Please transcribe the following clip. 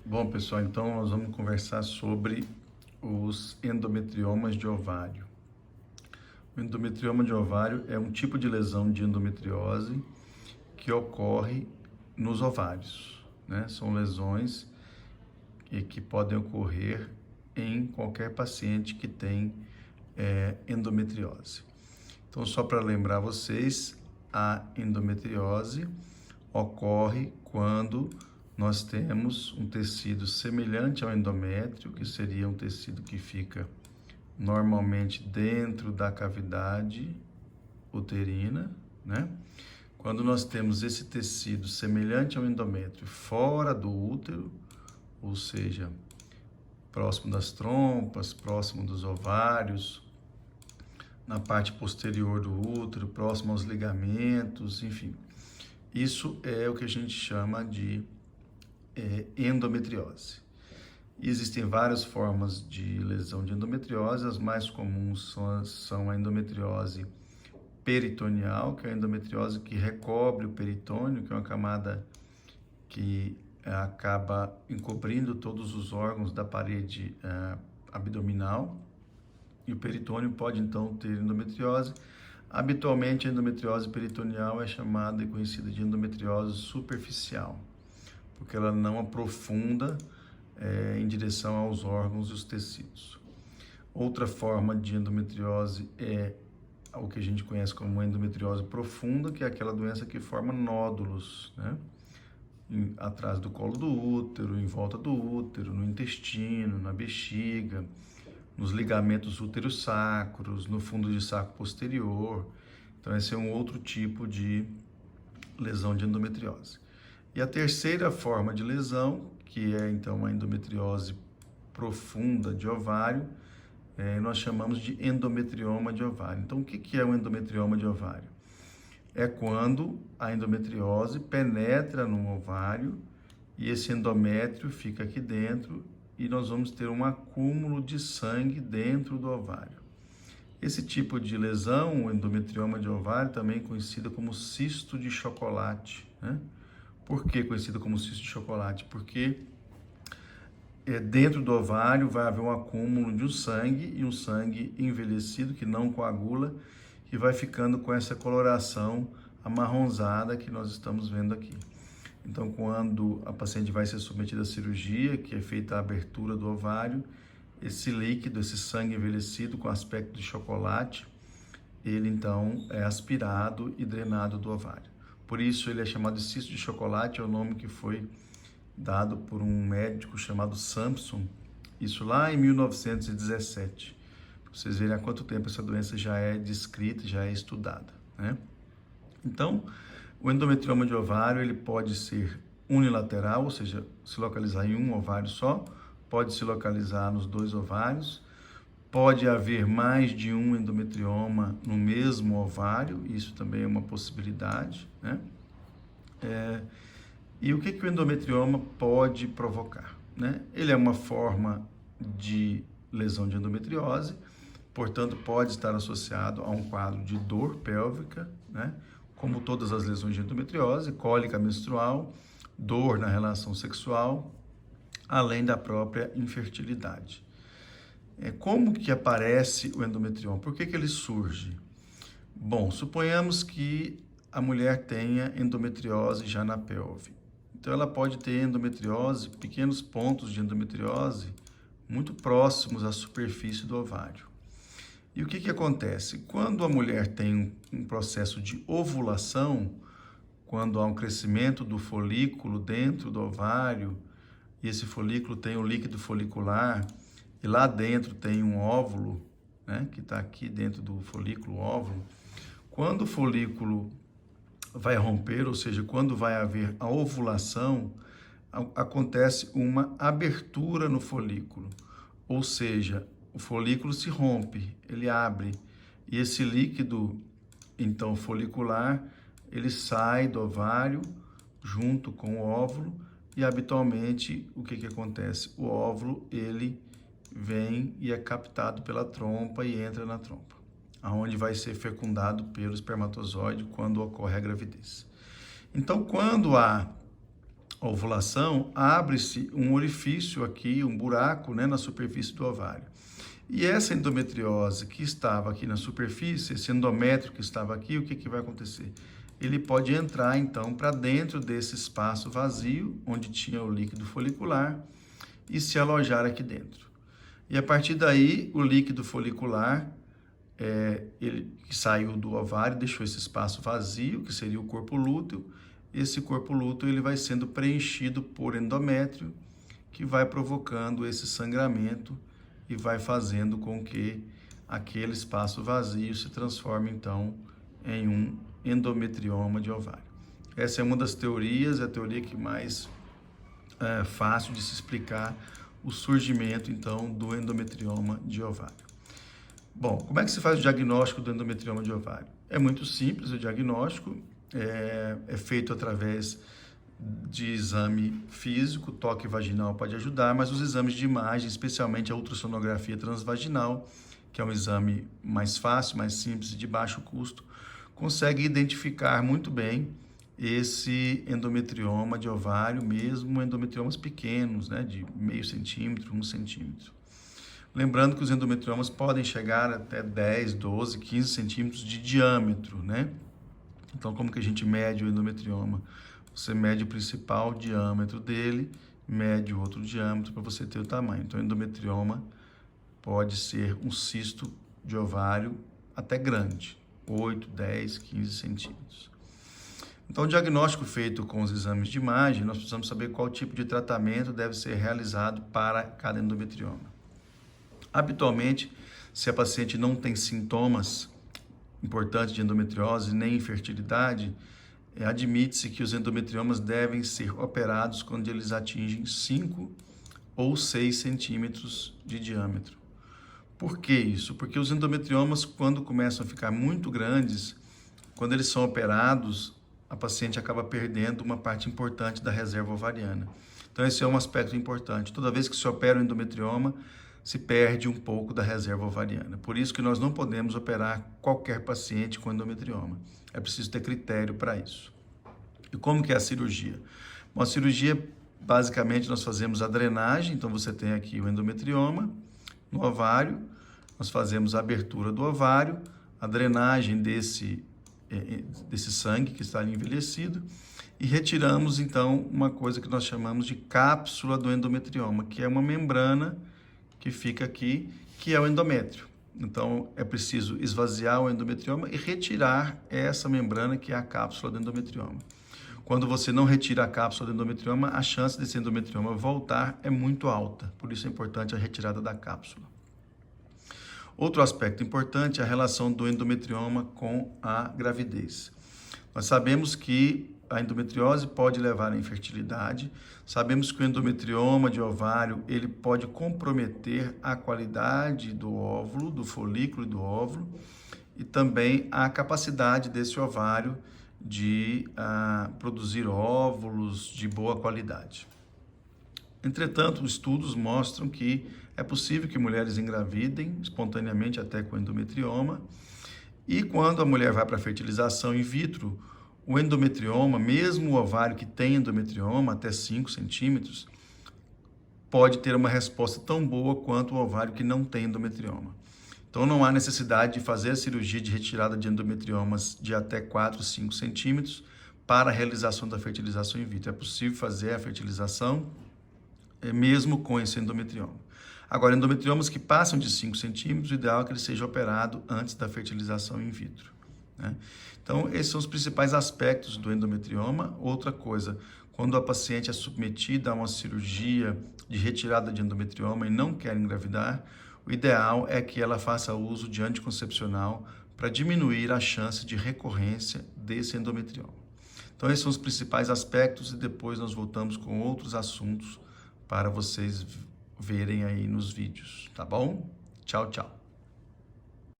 Bom, pessoal, então nós vamos conversar sobre os endometriomas de ovário. O endometrioma de ovário é um tipo de lesão de endometriose que ocorre nos ovários, né? São lesões que podem ocorrer em qualquer paciente que tem endometriose. Então, só para lembrar vocês, a endometriose ocorre quando nós temos um tecido semelhante ao endométrio, que seria um tecido que fica normalmente dentro da cavidade uterina, né? Quando nós temos esse tecido semelhante ao endométrio fora do útero, ou seja, próximo das trompas, próximo dos ovários, na parte posterior do útero, próximo aos ligamentos, enfim. Isso é o que a gente chama de endometriose. Existem várias formas de lesão de endometriose, as mais comuns são a endometriose peritoneal, que é a endometriose que recobre o peritônio, que é uma camada que acaba encobrindo todos os órgãos da parede abdominal, e o peritônio pode então ter endometriose. Habitualmente a endometriose peritoneal é chamada e conhecida de endometriose superficial, porque ela não aprofunda em direção aos órgãos e os tecidos. Outra forma de endometriose é o que a gente conhece como endometriose profunda, que é aquela doença que forma nódulos, né? Atrás do colo do útero, em volta do útero, no intestino, na bexiga, nos ligamentos útero-sacros, no fundo de saco posterior. Então, esse é um outro tipo de lesão de endometriose. E a terceira forma de lesão, que é então a endometriose profunda de ovário, nós chamamos de endometrioma de ovário. Então, o que é o endometrioma de ovário? É quando a endometriose penetra no ovário e esse endométrio fica aqui dentro e nós vamos ter um acúmulo de sangue dentro do ovário. Esse tipo de lesão, o endometrioma de ovário, também conhecido como cisto de chocolate, né? Por que conhecido como cisto de chocolate? Porque dentro do ovário vai haver um acúmulo de um sangue e um sangue envelhecido que não coagula e vai ficando com essa coloração amarronzada que nós estamos vendo aqui. Então, quando a paciente vai ser submetida à cirurgia, que é feita a abertura do ovário, esse líquido, esse sangue envelhecido com aspecto de chocolate, ele então é aspirado e drenado do ovário. Por isso ele é chamado de cisto de chocolate, é o nome que foi dado por um médico chamado Sampson, isso lá em 1917. Para vocês verem há quanto tempo essa doença já é descrita, já é estudada, né? Então, o endometrioma de ovário, ele pode ser unilateral, ou seja, se localizar em um ovário só, pode se localizar nos dois ovários, pode haver mais de um endometrioma no mesmo ovário, isso também é uma possibilidade, né? E o que o endometrioma pode provocar, né? Ele é uma forma de lesão de endometriose, portanto, pode estar associado a um quadro de dor pélvica, né? Como todas as lesões de endometriose, cólica menstrual, dor na relação sexual, além da própria infertilidade. Como que aparece o endometrioma? Por que ele surge? Bom, suponhamos que a mulher tenha endometriose já na pelve. Então, ela pode ter endometriose, pequenos pontos de endometriose, muito próximos à superfície do ovário. E o que acontece? Quando a mulher tem um processo de ovulação, quando há um crescimento do folículo dentro do ovário, e esse folículo tem o líquido folicular, e lá dentro tem um óvulo, né, que está aqui dentro do folículo, óvulo. Quando o folículo vai romper, ou seja, quando vai haver a ovulação, acontece uma abertura no folículo, ou seja, o folículo se rompe, ele abre, e esse líquido, então, folicular, ele sai do ovário junto com o óvulo, e habitualmente, o que acontece? O óvulo, ele vem e é captado pela trompa e entra na trompa, aonde vai ser fecundado pelo espermatozoide quando ocorre a gravidez. Então, quando há ovulação, abre-se um orifício aqui, um buraco, né, na superfície do ovário. E essa endometriose que estava aqui na superfície, esse endométrio que estava aqui, o que, que vai acontecer? Ele pode entrar, então, para dentro desse espaço vazio, onde tinha o líquido folicular, e se alojar aqui dentro. E a partir daí, o líquido folicular, ele que saiu do ovário, deixou esse espaço vazio, que seria o corpo lúteo. Esse corpo lúteo ele vai sendo preenchido por endométrio, que vai provocando esse sangramento e vai fazendo com que aquele espaço vazio se transforme, então, em um endometrioma de ovário. Essa é uma das teorias, é a teoria que mais é fácil de se explicar o surgimento, então, do endometrioma de ovário. Bom, como é que se faz o diagnóstico do endometrioma de ovário? É muito simples o diagnóstico, é feito através de exame físico, toque vaginal pode ajudar, mas os exames de imagem, especialmente a ultrassonografia transvaginal, que é um exame mais fácil, mais simples e de baixo custo, consegue identificar muito bem esse endometrioma de ovário, mesmo endometriomas pequenos, né, de meio centímetro, 1 centímetro. Lembrando que os endometriomas podem chegar até 10, 12, 15 centímetros de diâmetro, né? Então, como que a gente mede o endometrioma? Você mede o principal diâmetro dele, mede o outro diâmetro para você ter o tamanho. Então, o endometrioma pode ser um cisto de ovário até grande, 8, 10, 15 centímetros. Então, o diagnóstico feito com os exames de imagem, nós precisamos saber qual tipo de tratamento deve ser realizado para cada endometrioma. Habitualmente, se a paciente não tem sintomas importantes de endometriose nem infertilidade, admite-se que os endometriomas devem ser operados quando eles atingem 5 ou 6 centímetros de diâmetro. Por que isso? Porque os endometriomas, quando começam a ficar muito grandes, quando eles são operados, a paciente acaba perdendo uma parte importante da reserva ovariana. Então, esse é um aspecto importante. Toda vez que se opera o endometrioma, se perde um pouco da reserva ovariana. Por isso que nós não podemos operar qualquer paciente com endometrioma. É preciso ter critério para isso. E como que é a cirurgia? Bom, a cirurgia, basicamente, nós fazemos a drenagem. Então, você tem aqui o endometrioma no ovário. Nós fazemos a abertura do ovário, a drenagem desse sangue que está ali envelhecido e retiramos, então, uma coisa que nós chamamos de cápsula do endometrioma, que é uma membrana que fica aqui, que é o endométrio. Então, é preciso esvaziar o endometrioma e retirar essa membrana, que é a cápsula do endometrioma. Quando você não retira a cápsula do endometrioma, a chance desse endometrioma voltar é muito alta. Por isso é importante a retirada da cápsula. Outro aspecto importante é a relação do endometrioma com a gravidez. Nós sabemos que a endometriose pode levar à infertilidade. Sabemos que o endometrioma de ovário, ele pode comprometer a qualidade do óvulo, do folículo e do óvulo, e também a capacidade desse ovário de produzir óvulos de boa qualidade. Entretanto, estudos mostram que é possível que mulheres engravidem espontaneamente até com endometrioma, e quando a mulher vai para a fertilização in vitro, o endometrioma, mesmo o ovário que tem endometrioma, até 5 centímetros, pode ter uma resposta tão boa quanto o ovário que não tem endometrioma. Então, não há necessidade de fazer a cirurgia de retirada de endometriomas de até 4, 5 centímetros para a realização da fertilização in vitro. É possível fazer a fertilização mesmo com esse endometrioma. Agora, endometriomas que passam de 5 centímetros, o ideal é que ele seja operado antes da fertilização in vitro, né? Então, esses são os principais aspectos do endometrioma. Outra coisa, quando a paciente é submetida a uma cirurgia de retirada de endometrioma e não quer engravidar, o ideal é que ela faça uso de anticoncepcional para diminuir a chance de recorrência desse endometrioma. Então, esses são os principais aspectos e depois nós voltamos com outros assuntos para vocês verem aí nos vídeos, tá bom? Tchau, tchau.